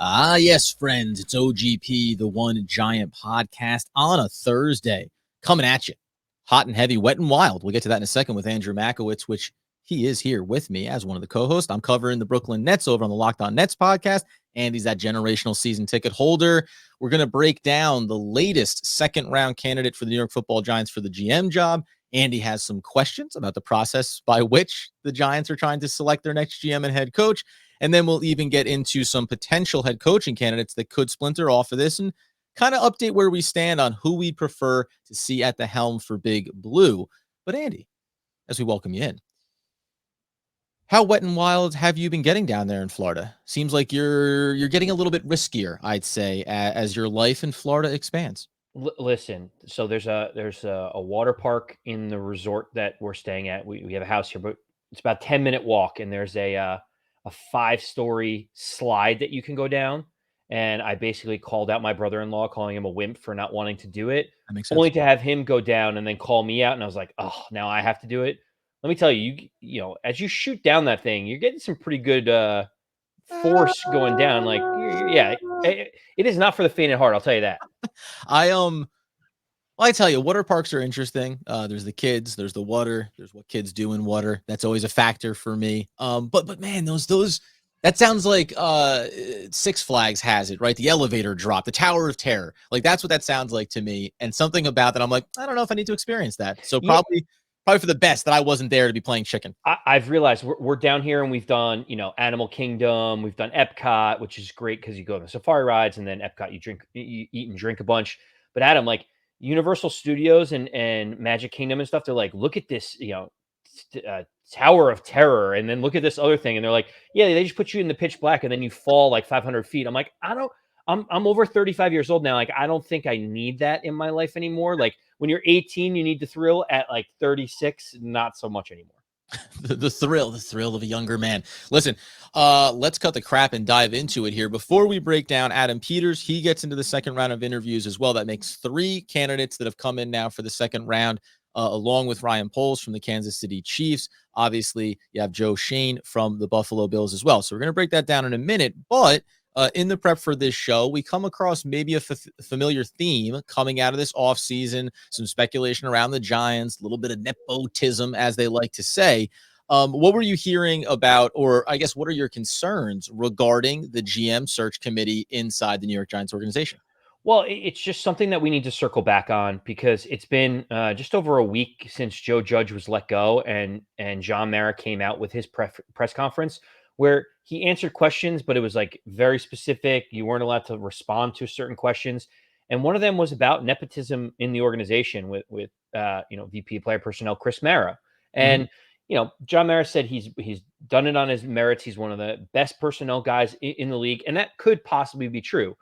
Ah, yes, friends. It's OGP, the One Giant Podcast on a Thursday, coming at you. Hot and heavy, wet and wild. We'll get to that in a second with Andrew Makowitz, which he is here with me as one of the co-hosts. I'm covering the Brooklyn Nets over on the Locked On Nets podcast. Andy's that generational season ticket holder. We're going to break down the latest second-round candidate for the New York Football Giants for the GM job. Andy has some questions about the process by which the Giants are trying to select their next GM and head coach. And then we'll even get into some potential head coaching candidates that could splinter off of this and kind of update where we stand on who we prefer to see at the helm for Big Blue. But Andy, as we welcome you in, how wet and wild have you been getting down there in Florida? Seems like you're getting a little bit riskier, I'd say, as your life in Florida expands. Listen, so there's a water park in the resort that we're staying at. We have a house here, but it's about 10-minute walk, and there's a 5-story slide that you can go down. And I basically called out my brother-in-law, calling him a wimp for not wanting to do it, That makes sense. only to have him go down and then call me out. And I was like, oh, now I have to do it. Let me tell you, as you shoot down that thing, you're getting some pretty good force going down. Like, yeah, it is not for the faint of heart. I'll tell you that. I tell you, water parks are interesting. There's the kids, there's the water, there's what kids do in water. That's always a factor for me. But man, those that sounds like Six Flags has it, right? The elevator drop, the Tower of Terror. Like that's what that sounds like to me. And something about that, I'm like, I don't know if I need to experience that. So Yeah, probably for the best that I wasn't there to be playing chicken. I've realized we're down here and we've done, Animal Kingdom, we've done Epcot, which is great because you go on the safari rides, and then Epcot, you eat and drink a bunch. But Adam, like Universal Studios and Magic Kingdom and stuff, they're like, look at this, Tower of Terror, and then look at this other thing, and they're like, yeah, they just put you in the pitch black, and then you fall like 500 feet. I'm like, I'm over 35 years old now. Like, I don't think I need that in my life anymore. Like when you're 18, you need the thrill. At like 36, not so much anymore. the thrill of a younger man. Listen, let's cut the crap and dive into it here. Before we break down Adam Peters, he gets into the second round of interviews as well. That makes 3 candidates that have come in now for the second round, along with Ryan Poles from the Kansas City Chiefs. Obviously, you have Joe Shane from the Buffalo Bills as well. So we're going to break that down in a minute. But in the prep for this show, we come across maybe a familiar theme coming out of this offseason, some speculation around the Giants, a little bit of nepotism, as they like to say. What were you hearing about, or I guess, what are your concerns regarding the GM search committee inside the New York Giants organization? Well, it's just something that we need to circle back on because it's been just over a week since Joe Judge was let go, and John Mara came out with his press conference where he answered questions, but it was like very specific. You weren't allowed to respond to certain questions, and one of them was about nepotism in the organization with VP of Player Personnel Chris Mara, Mhm. and John Mara said he's done it on his merits. He's one of the best personnel guys in the league, and that could possibly be true.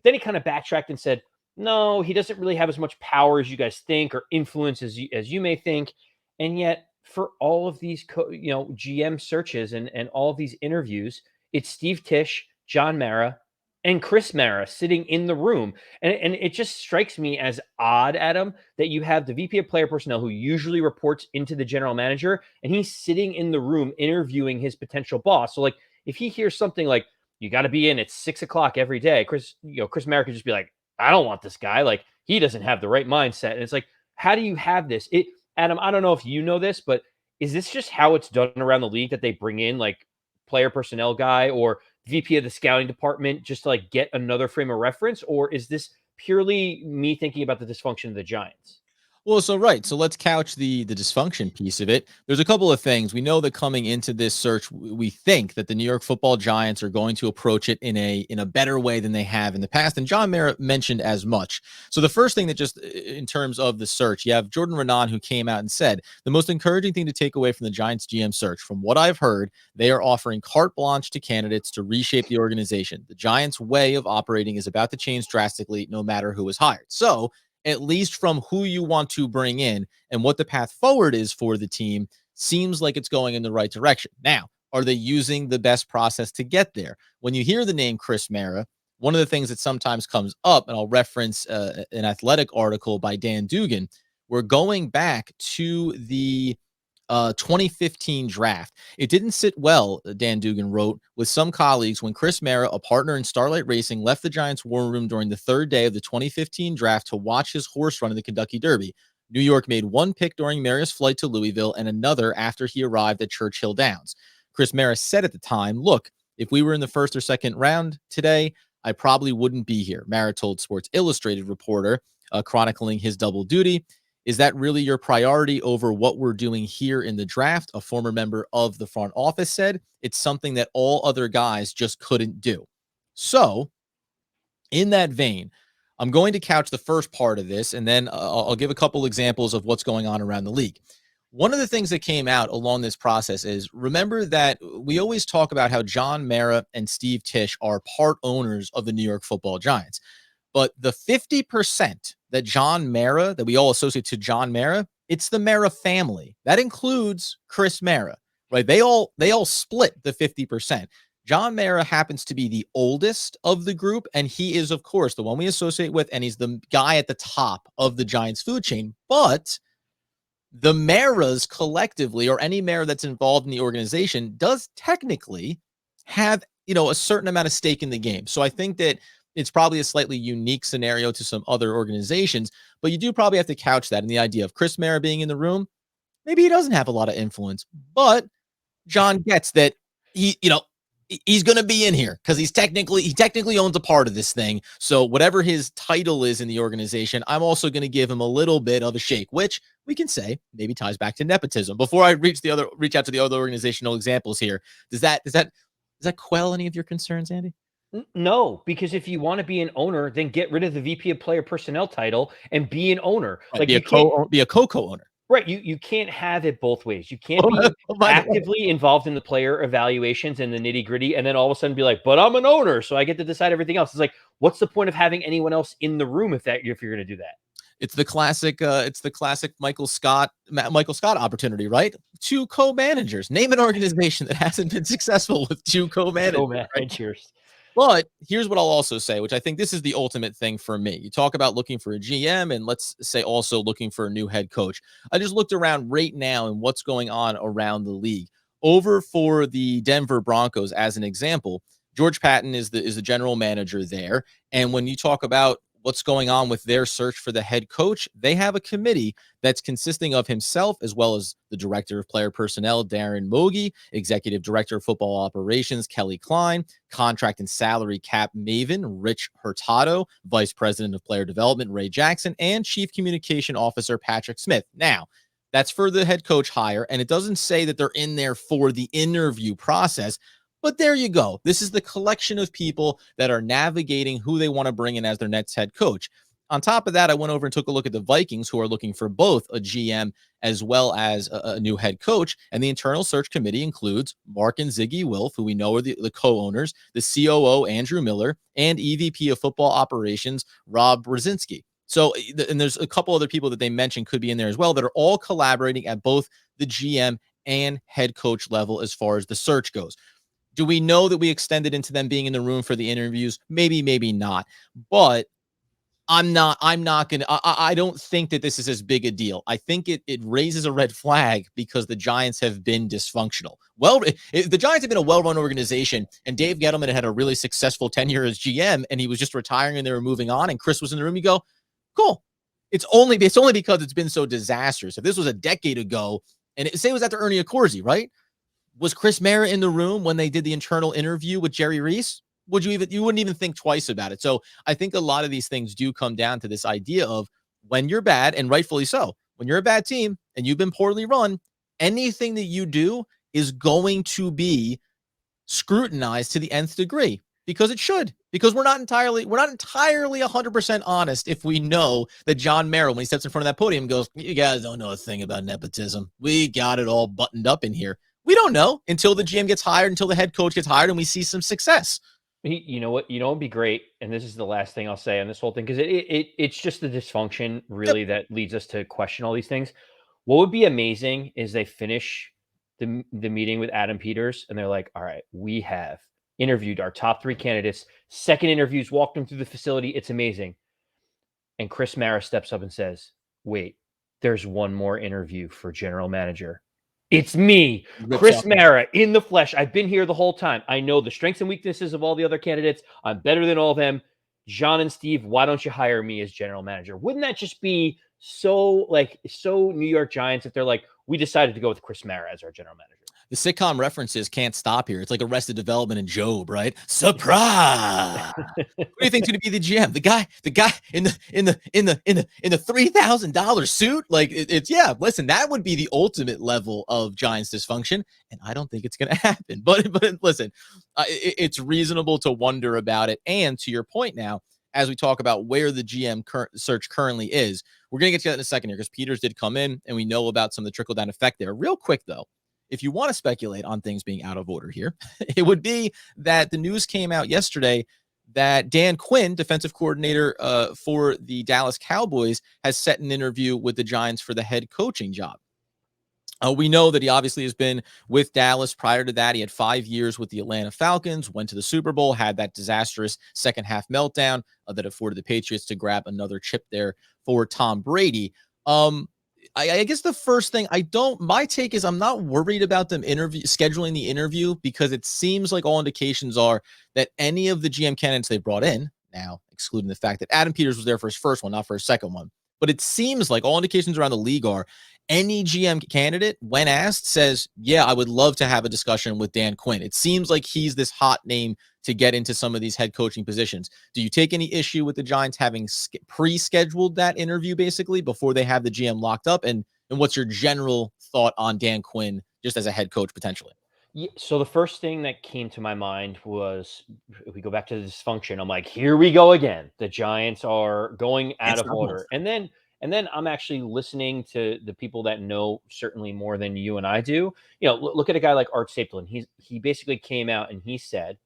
Then he kind of backtracked and said, no, he doesn't really have as much power as you guys think or influence as you may think. And yet, for all of these, GM searches and all of these interviews, it's Steve Tisch, John Mara, and Chris Mara sitting in the room. And it just strikes me as odd, Adam, that you have the VP of Player Personnel who usually reports into the general manager, and he's sitting in the room interviewing his potential boss. So, like, if he hears something like, you got to be in at 6:00 every day. Chris Mara could just be like, I don't want this guy. Like, he doesn't have the right mindset. And it's like, how do you have this? Adam, I don't know if you know this, but is this just how it's done around the league, that they bring in like player personnel guy or VP of the scouting department just to like get another frame of reference? Or is this purely me thinking about the dysfunction of the Giants? Well, so right. So let's couch the dysfunction piece of it. There's a couple of things. We know that coming into this search, we think that the New York Football Giants are going to approach it in a better way than they have in the past. And John Merritt mentioned as much. So the first thing that just in terms of the search, you have Jordan Renan, who came out and said the most encouraging thing to take away from the Giants GM search, from what I've heard, they are offering carte blanche to candidates to reshape the organization. The Giants' way of operating is about to change drastically, no matter who is hired. So at least from who you want to bring in and what the path forward is for the team, seems like it's going in the right direction. Now, are they using the best process to get there? When you hear the name Chris Mara, one of the things that sometimes comes up, and I'll reference an athletic article by Dan Dugan, we're going back to the 2015 draft. It didn't sit well, Dan Dugan wrote, with some colleagues when Chris Mara, a partner in Starlight Racing, left the Giants' war room during the third day of the 2015 draft to watch his horse run in the Kentucky Derby. New York made one pick during Mara's flight to Louisville and another after he arrived at Churchill Downs. Chris Mara said at the time, look, if we were in the first or second round today, I probably wouldn't be here, Mara told Sports Illustrated reporter, chronicling his double duty. Is that really your priority over what we're doing here in the draft? A former member of the front office said it's something that all other guys just couldn't do. So, in that vein, I'm going to couch the first part of this, and then I'll give a couple examples of what's going on around the league. One of the things that came out along this process is, remember that we always talk about how John Mara and Steve Tisch are part owners of the New York Football Giants. But the 50% that John Mara, that we all associate to John Mara, it's the Mara family. That includes Chris Mara, right? They all split the 50%. John Mara happens to be the oldest of the group, and he is, of course, the one we associate with, and he's the guy at the top of the Giants food chain. But the Maras collectively, or any Mara that's involved in the organization, does technically have, a certain amount of stake in the game. So I think that it's probably a slightly unique scenario to some other organizations, but you do probably have to couch that in the idea of Chris Mara being in the room. Maybe he doesn't have a lot of influence, but John gets that he's going to be in here because he technically owns a part of this thing. So whatever his title is in the organization, I'm also going to give him a little bit of a shake, which we can say maybe ties back to nepotism. Before I reach out to the other organizational examples here, does that quell any of your concerns, Andy? No, because if you want to be an owner, then get rid of the VP of Player Personnel title and be an owner. Right, like be a co-owner. Right. You can't have it both ways. You can't be actively involved in the player evaluations and the nitty-gritty, and then all of a sudden be like, but I'm an owner, so I get to decide everything else. It's like, what's the point of having anyone else in the room if you're going to do that? It's the classic Michael Scott opportunity, right? Two co-managers. Name an organization that hasn't been successful with two co-managers. Right? But here's what I'll also say, which I think this is the ultimate thing for me. You talk about looking for a GM, and let's say also looking for a new head coach. I just looked around right now and what's going on around the league. Over for the Denver Broncos, as an example, George Patton is the general manager there. And when you talk about what's going on with their search for the head coach, they have a committee that's consisting of himself, as well as the director of player personnel, Darren Mogi, executive director of football operations, Kelly Klein, contract and salary cap maven, Rich Hurtado, vice president of player development, Ray Jackson, and chief communication officer, Patrick Smith. Now, that's for the head coach hire, and it doesn't say that they're in there for the interview process. But there you go. This is the collection of people that are navigating who they want to bring in as their next head coach. On top of that, I went over and took a look at the Vikings, who are looking for both a GM as well as a new head coach. And the internal search committee includes Mark and Ziggy Wilf, who we know are the co-owners, the COO, Andrew Miller, and EVP of football operations, Rob Brzezinski. So, and there's a couple other people that they mentioned could be in there as well that are all collaborating at both the GM and head coach level as far as the search goes. Do we know that we extended into them being in the room for the interviews? Maybe, maybe not. But I'm not going to, I don't think that this is as big a deal. I think it raises a red flag because the Giants have been dysfunctional. Well, the Giants have been a well-run organization, and Dave Gettleman had a really successful tenure as GM, and he was just retiring and they were moving on, and Chris was in the room. You go, cool. It's only because it's been so disastrous. If this was a decade ago, and say it was after Ernie Accorsi, right? Was Chris Mara in the room when they did the internal interview with Jerry Reese? You wouldn't even think twice about it. So I think a lot of these things do come down to this idea of when you're bad, and rightfully so, when you're a bad team and you've been poorly run, anything that you do is going to be scrutinized to the nth degree, because it should, because we're not entirely 100% honest if we know that John Mara, when he steps in front of that podium, goes, you guys don't know a thing about nepotism. We got it all buttoned up in here. We don't know until the GM gets hired, until the head coach gets hired, and we see some success. You know what? It'd be great. And this is the last thing I'll say on this whole thing, because it's just the dysfunction really that leads us to question all these things. What would be amazing is they finish the meeting with Adam Peters and they're like, all right, we have interviewed our top 3 candidates, second interviews, walked them through the facility. It's amazing. And Chris Mara steps up and says, wait, there's one more interview for general manager. It's me, Rips Chris off the- Mara, in the flesh. I've been here the whole time. I know the strengths and weaknesses of all the other candidates. I'm better than all of them. John and Steve, why don't you hire me as general manager? Wouldn't that just be so New York Giants if they're like, we decided to go with Chris Mara as our general manager? The sitcom references can't stop here. It's like Arrested Development and Job, right? Surprise! Who do you think's going to be the GM? The guy in the $3,000 suit? Like it's yeah. Listen, that would be the ultimate level of Giants dysfunction, and I don't think it's going to happen. But listen, it's reasonable to wonder about it. And to your point now, as we talk about where the GM search currently is, we're going to get to that in a second here because Peters did come in, and we know about some of the trickle down effect there. Real quick though, if you want to speculate on things being out of order here, it would be that the news came out yesterday that Dan Quinn, defensive coordinator for the Dallas Cowboys, has set an interview with the Giants for the head coaching job. We know that he obviously has been with Dallas. Prior to that, he had 5 years with the Atlanta Falcons, went to the Super Bowl, had that disastrous second half meltdown that afforded the Patriots to grab another chip there for Tom Brady. I guess the first thing my take is I'm not worried about them scheduling the interview because it seems like all indications are that any of the GM candidates they brought in, now excluding the fact that Adam Peters was there for his first one, not for his second one, but it seems like all indications around the league are any GM candidate, when asked, says, yeah, I would love to have a discussion with Dan Quinn. It seems like he's this hot name to get into some of these head coaching positions. Do you take any issue with the Giants having pre-scheduled that interview basically before they have the GM locked up? And what's your general thought on Dan Quinn just as a head coach potentially? Yeah, so the first thing that came to my mind was if we go back to the dysfunction, I'm like, here we go again. The Giants are going out It's of not order. And then I'm actually listening to the people that know certainly more than you and I do. Look at a guy like Art Stapleton. He basically came out and he said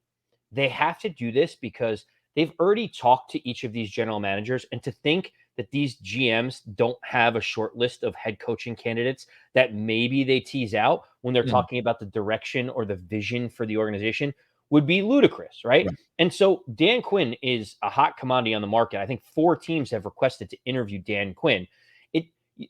they have to do this because they've already talked to each of these general managers. And to think that these GMs don't have a short list of head coaching candidates that maybe they tease out when they're talking about the direction or the vision for the organization would be ludicrous, right? Right. And so Dan Quinn is a hot commodity on the market. I think 4 teams have requested to interview Dan Quinn.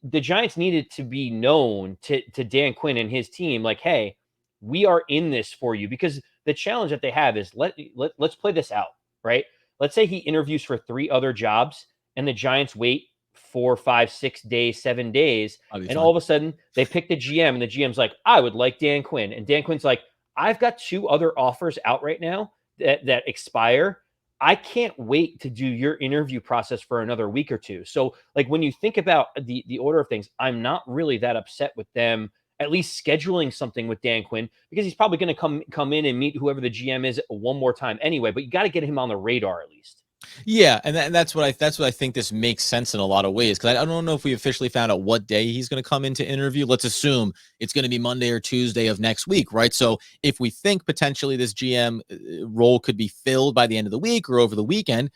The Giants needed to be known to Dan Quinn and his team, like, hey, we are in this for you, because the challenge that they have is let's play this out, right? Let's say he interviews for 3 other jobs and the Giants wait 4, 5, 6 days, 7 days, and all of a sudden they pick the GM and the GM's like, I would like Dan Quinn, and Dan Quinn's like, I've got 2 other offers out right now that expire. I can't wait to do your interview process for another week or 2. So, like, when you think about the order of things, I'm not really that upset with them at least scheduling something with Dan Quinn, because he's probably going to come in and meet whoever the GM is one more time anyway. But you got to get him on the radar at least. Yeah, and that's what I think this makes sense in a lot of ways, because I don't know if we officially found out what day he's going to come into interview. Let's assume it's going to be Monday or Tuesday of next week, right? So if we think potentially this GM role could be filled by the end of the week or over the weekend,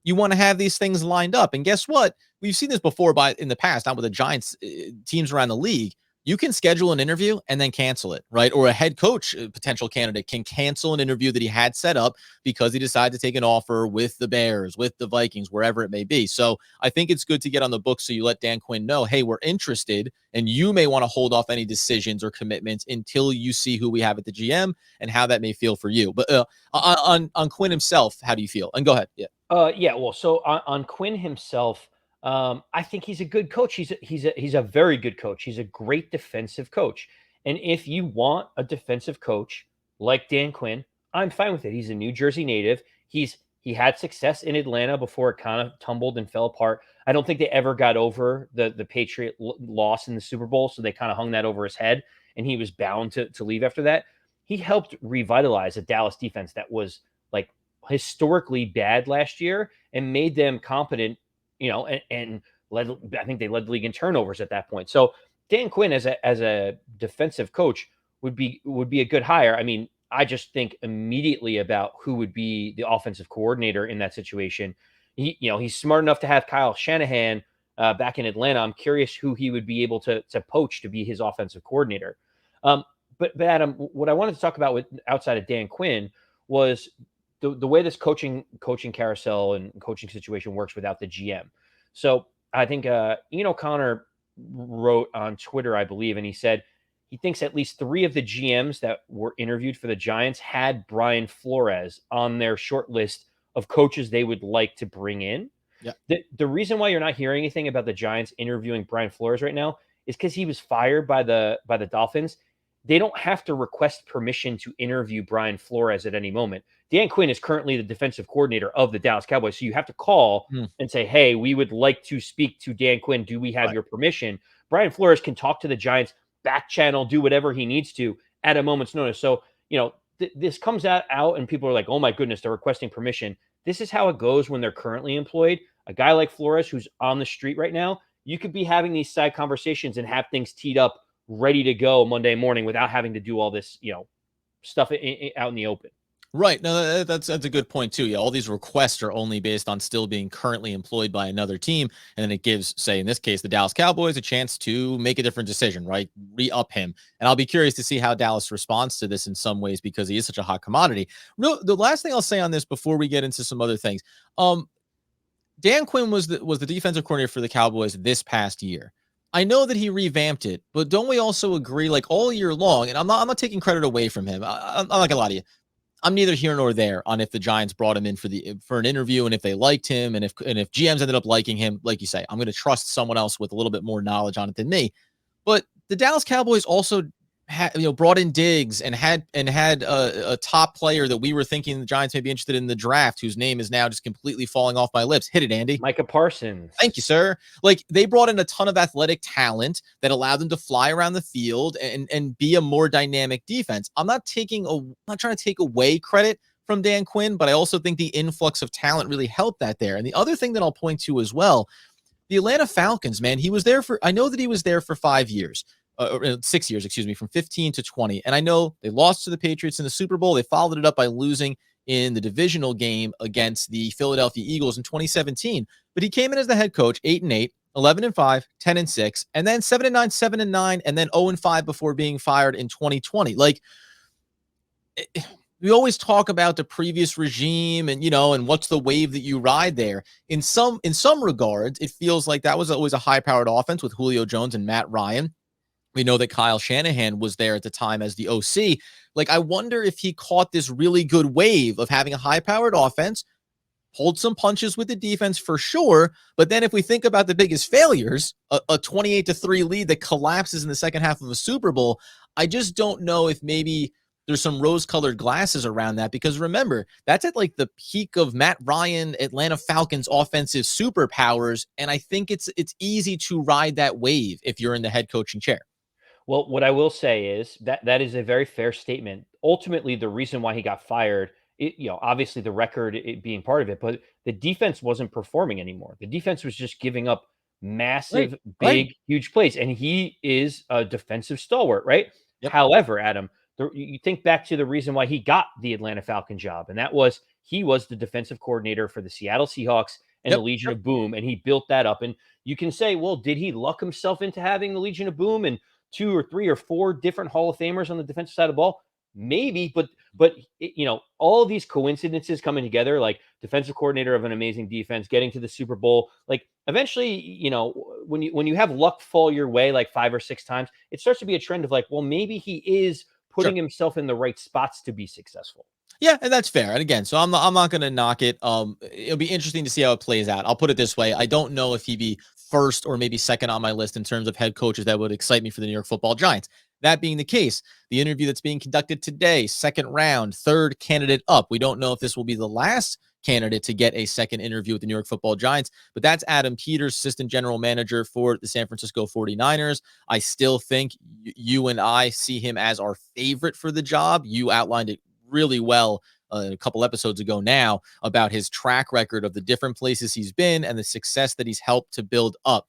you want to have these things lined up. And guess what? We've seen this before in the past, not with the Giants, teams around the league. You can schedule an interview and then cancel it, right? Or a head coach potential candidate can cancel an interview that he had set up because he decided to take an offer with the Bears, with the Vikings, wherever it may be. So I think it's good to get on the book so you let Dan Quinn know, hey, we're interested, and you may want to hold off any decisions or commitments until you see who we have at the GM and how that may feel for you. But on Quinn himself, how do you feel? And go ahead. Yeah. Yeah. Well, so on Quinn himself, I think he's a good coach. He's a very good coach. He's a great defensive coach. And if you want a defensive coach like Dan Quinn, I'm fine with it. He's a New Jersey native. He had success in Atlanta before it kind of tumbled and fell apart. I don't think they ever got over the Patriot loss in the Super Bowl, so they kind of hung that over his head, and he was bound to leave after that. He helped revitalize a Dallas defense that was like historically bad last year and made them competent, and I think they led the league in turnovers at that point. So Dan Quinn as a defensive coach would be a good hire. I mean, I just think immediately about who would be the offensive coordinator in that situation. He's smart enough to have Kyle Shanahan back in Atlanta. I'm curious who he would be able to poach to be his offensive coordinator. But Adam, what I wanted to talk about with outside of Dan Quinn was the way this coaching carousel and coaching situation works without the GM. So I think Ian O'Connor wrote on Twitter, I believe, and he said he thinks at least 3 of the GMs that were interviewed for the Giants had Brian Flores on their short list of coaches they would like to bring in. Yeah. The reason why you're not hearing anything about the Giants interviewing Brian Flores right now is because he was fired by the Dolphins. They don't have to request permission to interview Brian Flores at any moment. Dan Quinn is currently the defensive coordinator of the Dallas Cowboys. So you have to call and say, hey, we would like to speak to Dan Quinn. Do we have your permission? Brian Flores can talk to the Giants, back channel, do whatever he needs to at a moment's notice. So, this comes out and people are like, oh my goodness, they're requesting permission. This is how it goes when they're currently employed. A guy like Flores, who's on the street right now, you could be having these side conversations and have things teed up ready to go Monday morning without having to do all this, stuff out in the open. Right. No, that's a good point too. Yeah, all these requests are only based on still being currently employed by another team, and then it gives, say, in this case, the Dallas Cowboys a chance to make a different decision, right? Re-up him, and I'll be curious to see how Dallas responds to this in some ways because he is such a hot commodity. The last thing I'll say on this before we get into some other things, Dan Quinn was the defensive coordinator for the Cowboys this past year. I know that he revamped it, but don't we also agree, like all year long? And I'm not taking credit away from him. I'm not gonna lie to you. I'm neither here nor there on if the Giants brought him in for an interview and if they liked him and if GMs ended up liking him. Like you say, I'm going to trust someone else with a little bit more knowledge on it than me. But the Dallas Cowboys also brought in Diggs and had a top player that we were thinking the Giants may be interested in the draft, whose name is now just completely falling off my lips. Hit it, Andy. Micah Parsons. Thank you, sir. Like, they brought in a ton of athletic talent that allowed them to fly around the field and be a more dynamic defense. I'm not trying to take away credit from Dan Quinn, but I also think the influx of talent really helped that there. And the other thing that I'll point to as well, the Atlanta Falcons, man, I know that he was there for 5 years. 6 years, excuse me, from 15 to 20. And I know they lost to the Patriots in the Super Bowl. They followed it up by losing in the divisional game against the Philadelphia Eagles in 2017. But he came in as the head coach, 8-8, 11-5, 10-6, and then 7-9, 7-9, and then 0-5 before being fired in 2020. Like, we always talk about the previous regime and, and what's the wave that you ride there. In some regards, it feels like that was always a high-powered offense with Julio Jones and Matt Ryan. We know that Kyle Shanahan was there at the time as the OC. Like, I wonder if he caught this really good wave of having a high-powered offense, pulled some punches with the defense for sure. But then if we think about the biggest failures, a 28-3 lead that collapses in the second half of a Super Bowl, I just don't know if maybe there's some rose-colored glasses around that, because remember, that's at like the peak of Matt Ryan, Atlanta Falcons offensive superpowers. And I think it's easy to ride that wave if you're in the head coaching chair. Well, what I will say is that is a very fair statement. Ultimately, the reason why he got fired, obviously the record being part of it, but the defense wasn't performing anymore. The defense was just giving up massive, big, huge plays, and he is a defensive stalwart, right? Yep. However, Adam, you think back to the reason why he got the Atlanta Falcon job, and that was he was the defensive coordinator for the Seattle Seahawks and the Legion of Boom, and he built that up. And you can say, well, did he luck himself into having the Legion of Boom and 2 or 3 or 4 different Hall of Famers on the defensive side of the ball? Maybe, but all these coincidences coming together, like defensive coordinator of an amazing defense, getting to the Super Bowl, like eventually, when you have luck fall your way like 5 or 6 times, it starts to be a trend of like, well, maybe he is putting himself in the right spots to be successful. Yeah, and that's fair. And again, so I'm not going to knock it. It'll be interesting to see how it plays out. I'll put it this way. I don't know if he'd be first or maybe second on my list in terms of head coaches that would excite me for the New York Football Giants. That being the case, the interview that's being conducted today, second round, third candidate up. We don't know if this will be the last candidate to get a second interview with the New York Football Giants, but that's Adam Peters, assistant general manager for the San Francisco 49ers. I still think you and I see him as our favorite for the job. You outlined it really well a couple episodes ago now about his track record of the different places he's been and the success that he's helped to build up.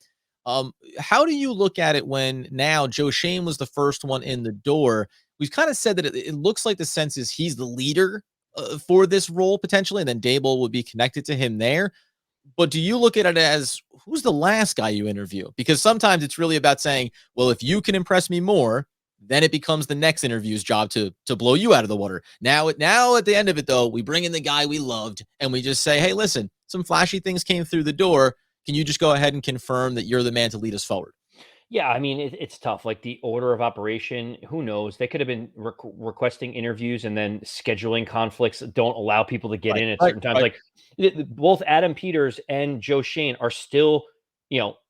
How do you look at it when now Joe Schoen was the first one in the door? We've kind of said that it looks like the sense is he's the leader for this role potentially, and then Dable would be connected to him there. But do you look at it as who's the last guy you interview? Because sometimes it's really about saying, well, if you can impress me more, then it becomes the next interview's job to blow you out of the water. Now at the end of it, though, we bring in the guy we loved and we just say, hey, listen, some flashy things came through the door. Can you just go ahead and confirm that you're the man to lead us forward? Yeah, I mean, it's tough. Like the order of operation, who knows? They could have been requesting interviews and then scheduling conflicts that don't allow people to get Right, in at right, certain times. right. Like both Adam Peters and Joe Shane are still,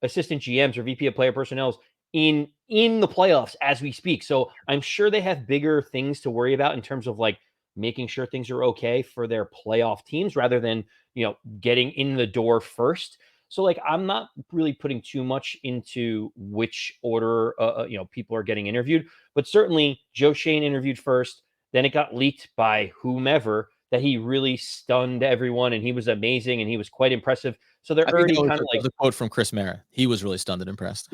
assistant GMs or VP of player personnel in the playoffs as we speak. So I'm sure they have bigger things to worry about in terms of like making sure things are okay for their playoff teams rather than getting in the door first. So like I'm not really putting too much into which order people are getting interviewed, but certainly Joe Shane interviewed first, then it got leaked by whomever that he really stunned everyone and he was amazing and he was quite impressive. So they're I think already kind that of was like a quote from Chris Mara. He was really stunned and impressed.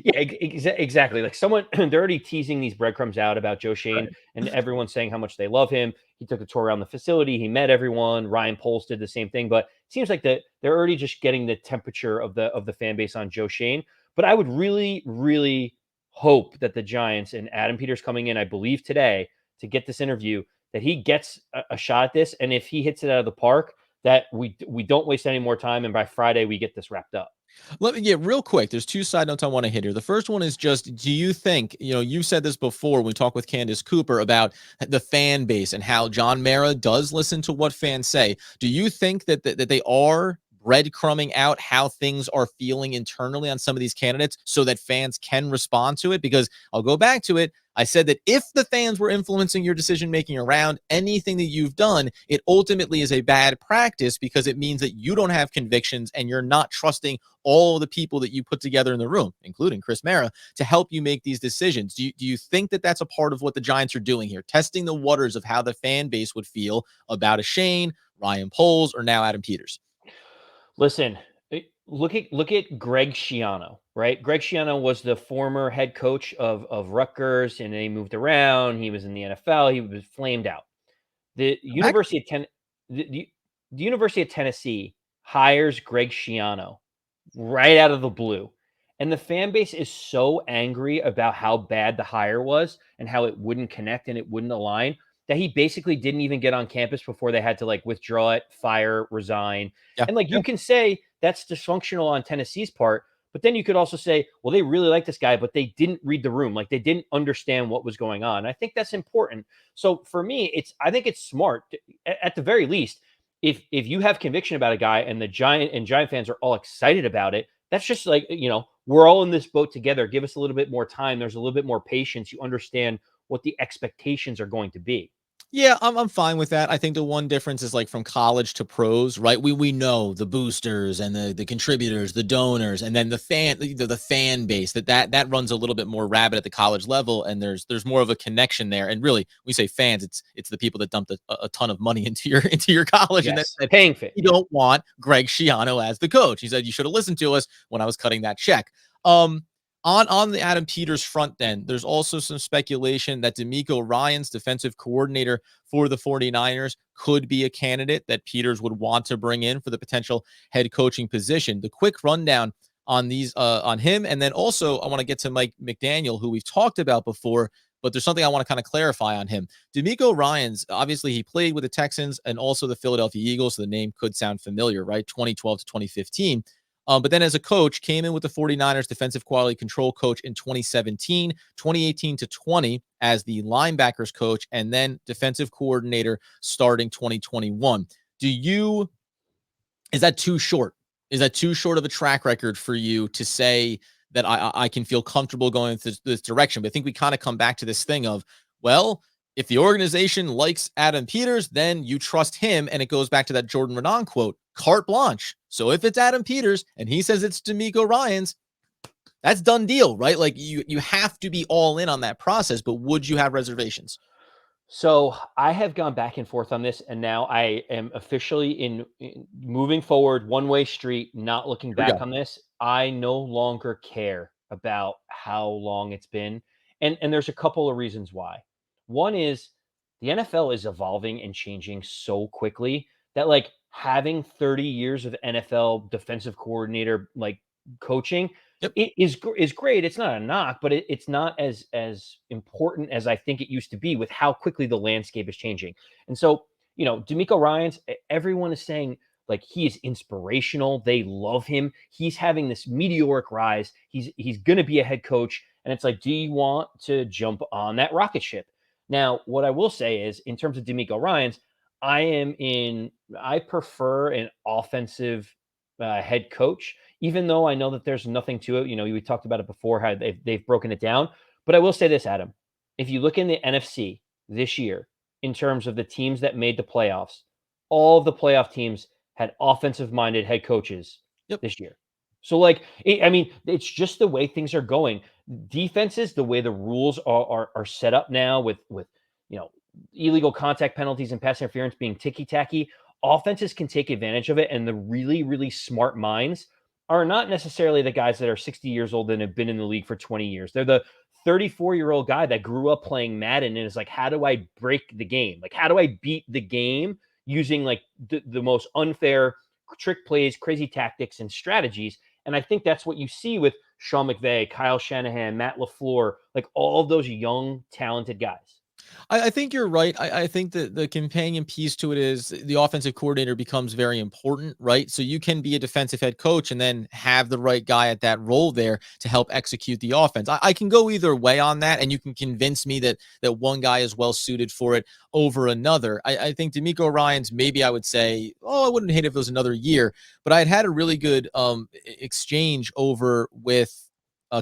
yeah, exactly. Like someone, they're already teasing these breadcrumbs out about Joe Shane, Right. and everyone's saying how much they love him. He took a tour around the facility. He met everyone. Ryan Poles did the same thing, but it seems like they're already just getting the temperature of the fan base on Joe Shane. But I would really, really hope that the Giants and Adam Peters coming in, I believe today, to get this interview, that he gets a shot at this, and if he hits it out of the park, that we don't waste any more time, and by Friday we get this wrapped up. Let me get real quick. There's two side notes I want to hit here. The first one is just, do you think, you said this before when we talked with Candace Cooper about the fan base and how John Mara does listen to what fans say. Do you think that they are breadcrumbing out how things are feeling internally on some of these candidates so that fans can respond to it? Because I'll go back to it. I said that if the fans were influencing your decision making around anything that you've done, it ultimately is a bad practice because it means that you don't have convictions and you're not trusting all the people that you put together in the room, including Chris Mara, to help you make these decisions. Do you think that that's a part of what the Giants are doing here, testing the waters of how the fan base would feel about a Shane, Ryan Poles, or now Adam Peters? Listen, look at Greg Schiano, right? Greg Schiano was the former head coach of Rutgers, and then he moved around. He was in the NFL. He was flamed out. The University of the University of Tennessee hires Greg Schiano right out of the blue. And the fan base is so angry about how bad the hire was and how it wouldn't connect and it wouldn't align that he basically didn't even get on campus before they had to like withdraw it, fire, resign. Yeah, And like yeah. you can say that's dysfunctional on Tennessee's part, but then you could also say, well, they really like this guy, but they didn't read the room. Like they didn't understand what was going on. I think that's important. So for me, I think it's smart at the very least. If you have conviction about a guy and the Giant fans are all excited about it, that's just like, we're all in this boat together. Give us a little bit more time. There's a little bit more patience. You understand what the expectations are going to be. Yeah, I'm fine with that. I think the one difference is like from college to pros, right? We know the boosters and the contributors, the donors, and then the fan base that runs a little bit more rabid at the college level, and there's more of a connection there. And really, when we say fans, it's the people that dumped a ton of money into your college, and that Yes, said paying fit. we Yeah. don't want Greg Schiano as the coach. He said you should have listened to us when I was cutting that check. On the Adam Peters front, then there's also some speculation that DeMeco Ryans, defensive coordinator for the 49ers, could be a candidate that Peters would want to bring in for the potential head coaching position. The quick rundown on these on him, and then also I want to get to Mike McDaniel, who we've talked about before, but there's something I want to kind of clarify on him. DeMeco Ryans, obviously he played with the Texans and also the Philadelphia Eagles, so the name could sound familiar, right? 2012 to 2015. But then as a coach, came in with the 49ers defensive quality control coach in 2017, 2018 to 20 as the linebackers coach, and then defensive coordinator starting 2021. Is that too short? Is that too short of a track record for you to say that I can feel comfortable going this direction? But I think we kind of come back to this thing of, well, if the organization likes Adam Peters, then you trust him. And it goes back to that Jordan Renan quote, carte blanche. So if it's Adam Peters and he says it's DeMeco Ryans, that's done deal, right? Like you have to be all in on that process, but would you have reservations? So I have gone back and forth on this, and now I am officially in moving forward, one way street, not looking Here we back go. on this. I no longer care about how long it's been, and there's a couple of reasons why. One is the NFL is evolving and changing so quickly that like having 30 years of NFL defensive coordinator like coaching Yep. it is great. It's not a knock, but it's not as important as I think it used to be with how quickly the landscape is changing. And so, DeMeco Ryans, everyone is saying, Like, he is inspirational. They love him. He's having this meteoric rise. He's going to be a head coach. And it's like, do you want to jump on that rocket ship? Now, what I will say is, in terms of DeMeco Ryans, I prefer an offensive head coach, even though I know that there's nothing to it. We talked about it before, how they've broken it down. But I will say this, Adam, if you look in the NFC this year, in terms of the teams that made the playoffs, all of the playoff teams had offensive minded head coaches Yep. this year. So, like, I mean, it's just the way things are going. Defenses, the way the rules are set up now, with illegal contact penalties and pass interference being ticky tacky, offenses can take advantage of it. And the really, really smart minds are not necessarily the guys that are 60 years old and have been in the league for 20 years. They're the 34-year-old guy that grew up playing Madden and is like, how do I break the game? Like, how do I beat the game using like the most unfair trick plays, crazy tactics, and strategies? And I think that's what you see with Sean McVay, Kyle Shanahan, Matt LaFleur, like all of those young, talented guys. I think you're right. I think that the companion piece to it is the offensive coordinator becomes very important, right? So you can be a defensive head coach and then have the right guy at that role there to help execute the offense. I can go either way on that, and you can convince me that one guy is well suited for it over another. I think DeMeco Ryans, maybe I would say, I wouldn't hate if it was another year, but I had a really good exchange over with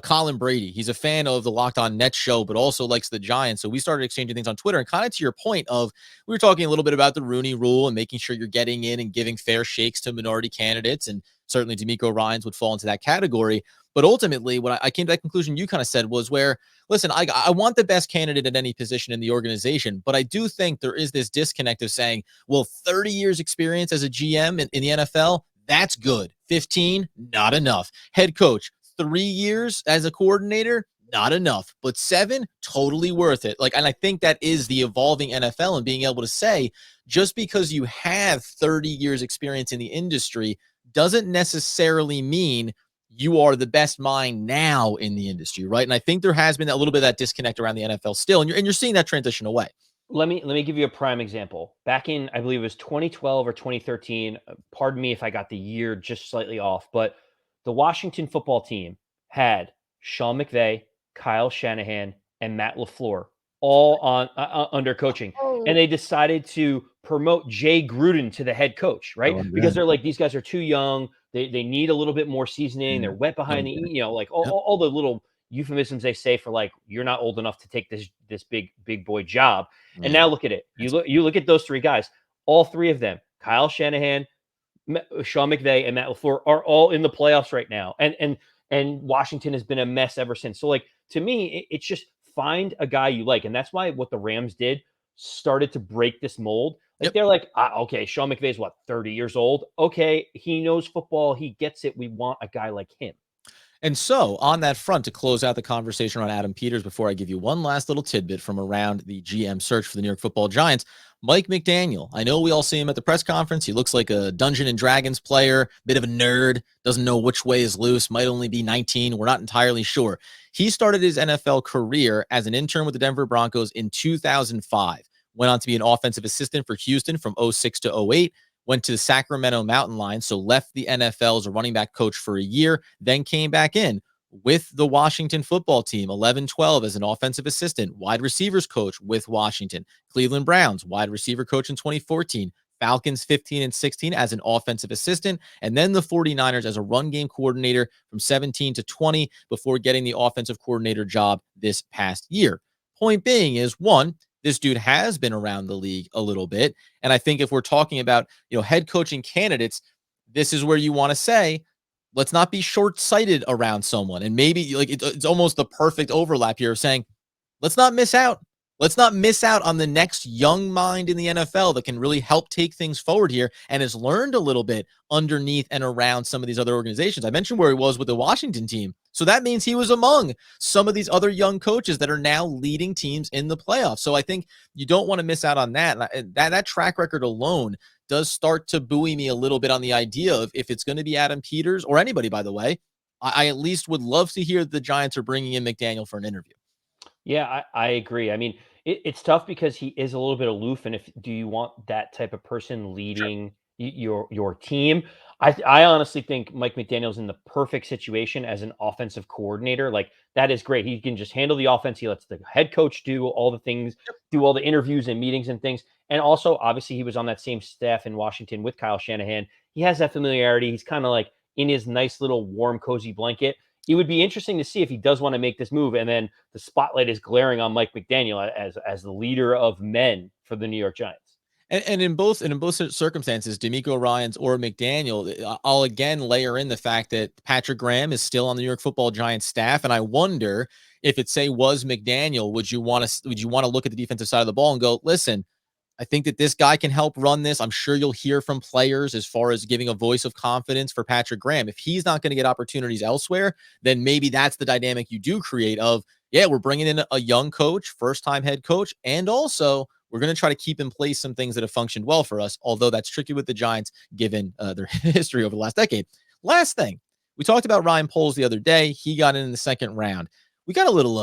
Colin Brady. He's a fan of the Locked On Nets show, but also likes the Giants. So we started exchanging things on Twitter. And kind of to your point of, we were talking a little bit about the Rooney Rule and making sure you're getting in and giving fair shakes to minority candidates. And certainly DeMeco Ryans would fall into that category. But ultimately, what I came to that conclusion you kind of said was where, listen, I want the best candidate at any position in the organization, but I do think there is this disconnect of saying, well, 30 years experience as a GM in the NFL, that's good. 15, not enough. Head coach, 3 years as a coordinator, not enough, but 7, totally worth it. Like, and I think that is the evolving NFL, and being able to say, just because you have 30 years experience in the industry doesn't necessarily mean you are the best mind now in the industry, right? And I think there has been a little bit of that disconnect around the NFL still, and you're seeing that transition away. Let me give you a prime example. Back in, I believe it was 2012 or 2013. Pardon me if I got the year just slightly off, but the Washington football team had Sean McVay, Kyle Shanahan, and Matt LaFleur all on under coaching, and they decided to promote Jay Gruden to the head coach, right? Because they're like, these guys are too young. They need a little bit more seasoning. They're wet behind the, like all the little euphemisms they say for, like, you're not old enough to take this big boy job. And now look at it. You look at those three guys. All three of them, Kyle Shanahan, Sean McVay, and Matt LaFleur, are all in the playoffs right now. And Washington has been a mess ever since. So, like, to me, it's just find a guy you like. And that's why what the Rams did started to break this mold. Like, they're like, okay, Sean McVay is 30 years old. Okay, he knows football. He gets it. We want a guy like him. And so, on that front, to close out the conversation on Adam Peters, before I give you one last little tidbit from around the GM search for the New York Football Giants, Mike McDaniel. I know we all see him at the press conference. He looks like a Dungeons and Dragons player, bit of a nerd, doesn't know which way is loose, might only be 19. We're not entirely sure. He started his NFL career as an intern with the Denver Broncos in 2005. Went on to be an offensive assistant for Houston from 06 to 08. Went to the Sacramento Mountain Lions, so left the NFL as a running back coach for a year, then came back in with the Washington football team, 11-12 as an offensive assistant, wide receivers coach with Washington, Cleveland Browns, wide receiver coach in 2014, Falcons 15 and 16 as an offensive assistant, and then the 49ers as a run game coordinator from 17 to 20 before getting the offensive coordinator job this past year. Point being is, one, this dude has been around the league a little bit. And I think if we're talking about, head coaching candidates, this is where you want to say, let's not be short-sighted around someone. And maybe like it's almost the perfect overlap here of saying, let's not miss out. Let's not miss out on the next young mind in the NFL that can really help take things forward here and has learned a little bit underneath and around some of these other organizations. I mentioned where he was with the Washington team. So that means he was among some of these other young coaches that are now leading teams in the playoffs. So I think you don't want to miss out on that. And that track record alone does start to buoy me a little bit on the idea of, if it's going to be Adam Peters or anybody, by the way, I at least would love to hear the Giants are bringing in McDaniel for an interview. Yeah, I agree. I mean, it's tough because he is a little bit aloof. And do you want that type of person leading? Sure. your team. I honestly think Mike McDaniel's in the perfect situation as an offensive coordinator. Like, that is great. He can just handle the offense. He lets the head coach do all the things, do all the interviews and meetings and things. And also, obviously, he was on that same staff in Washington with Kyle Shanahan. He has that familiarity. He's kind of like in his nice little warm, cozy blanket. It would be interesting to see if he does want to make this move, and then the spotlight is glaring on Mike McDaniel as the leader of men for the New York Giants. And in both circumstances, DeMeco Ryans or McDaniel, I'll again layer in the fact that Patrick Graham is still on the New York Football Giants staff, and I wonder if it was McDaniel, would you want to look at the defensive side of the ball and go, listen, I think that this guy can help run this. I'm sure you'll hear from players as far as giving a voice of confidence for Patrick Graham. If he's not going to get opportunities elsewhere, then maybe that's the dynamic you do create of, yeah, we're bringing in a young coach, first-time head coach, and also we're going to try to keep in place some things that have functioned well for us, although that's tricky with the Giants given their history over the last decade. Last thing, we talked about Ryan Poles the other day. He got in the second round. We got a little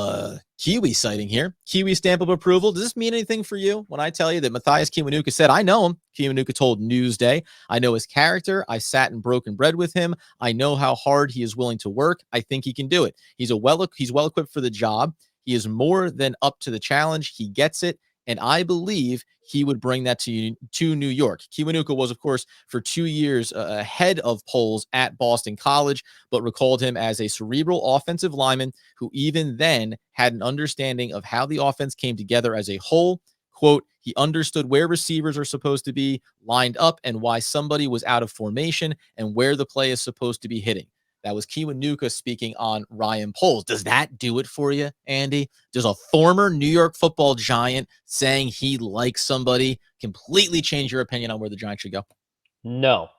KIWI sighting here. KIWI stamp of approval. Does this mean anything for you when I tell you that Mathias Kiwanuka said, I know him? Kiwanuka told Newsday, I know his character. I sat and broken bread with him. I know how hard he is willing to work. I think he can do it. He's well equipped for the job. He is more than up to the challenge. He gets it. And I believe he would bring that to New York. Kiwanuka was, of course, for 2 years ahead of Poles at Boston College, but recalled him as a cerebral offensive lineman who even then had an understanding of how the offense came together as a whole. Quote, he understood where receivers are supposed to be lined up and why somebody was out of formation and where the play is supposed to be hitting. That was Kiwanuka speaking on Ryan Poles. Does that do it for you, Andy? Does a former New York Football Giant saying he likes somebody completely change your opinion on where the Giants should go? No.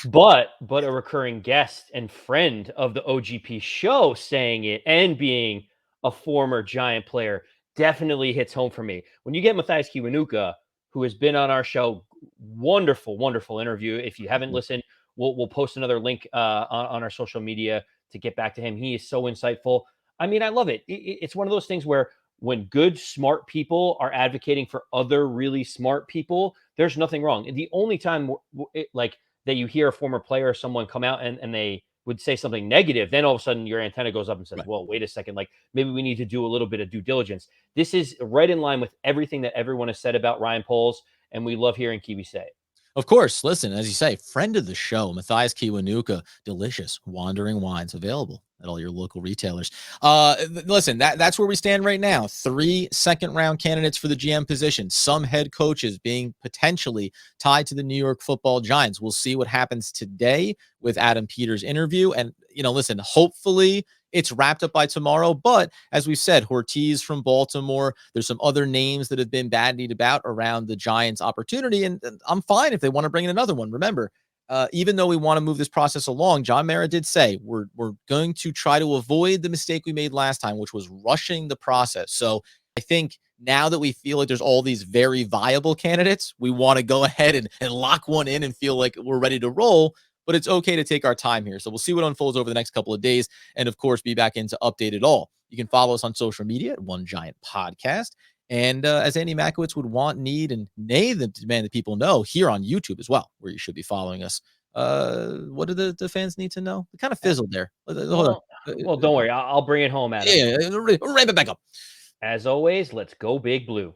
But a recurring guest and friend of the OGP show saying it and being a former Giant player definitely hits home for me. When you get Mathias Kiwanuka, who has been on our show, wonderful, wonderful interview. If you haven't listened, we'll post another link on our social media to get back to him. He is so insightful. I mean, I love it. It's one of those things where when good, smart people are advocating for other really smart people, there's nothing wrong. And the only time that you hear a former player or someone come out and they would say something negative, then all of a sudden your antenna goes up and says, right, well, wait a second, like maybe we need to do a little bit of due diligence. This is right in line with everything that everyone has said about Ryan Poles, and we love hearing KIWI say it. Of course, listen, as you say, friend of the show, Mathias Kiwanuka, delicious Wandering Wines available at all your local retailers. Listen, that's where we stand right now. 3 second-round candidates for the GM position. Some head coaches being potentially tied to the New York Football Giants. We'll see what happens today with Adam Peters' interview. And, listen, hopefully it's wrapped up by tomorrow. But as we've said, Ortiz from Baltimore, there's some other names that have been bandied about around the Giants' opportunity. And I'm fine if they want to bring in another one. Remember, even though we want to move this process along, John Mara did say we're going to try to avoid the mistake we made last time, which was rushing the process. So I think now that we feel like there's all these very viable candidates, we want to go ahead and lock one in and feel like we're ready to roll. But it's okay to take our time here. So we'll see what unfolds over the next couple of days. And of course, be back in to update it all. You can follow us on social media at One Giant Podcast. And as Andy Makowitz would want, need, and demand that people know, here on YouTube as well, where you should be following us. What do the fans need to know? It kind of fizzled there. Well, don't worry. I'll bring it home, Adam. Yeah, ramp it back up. As always, let's go Big Blue.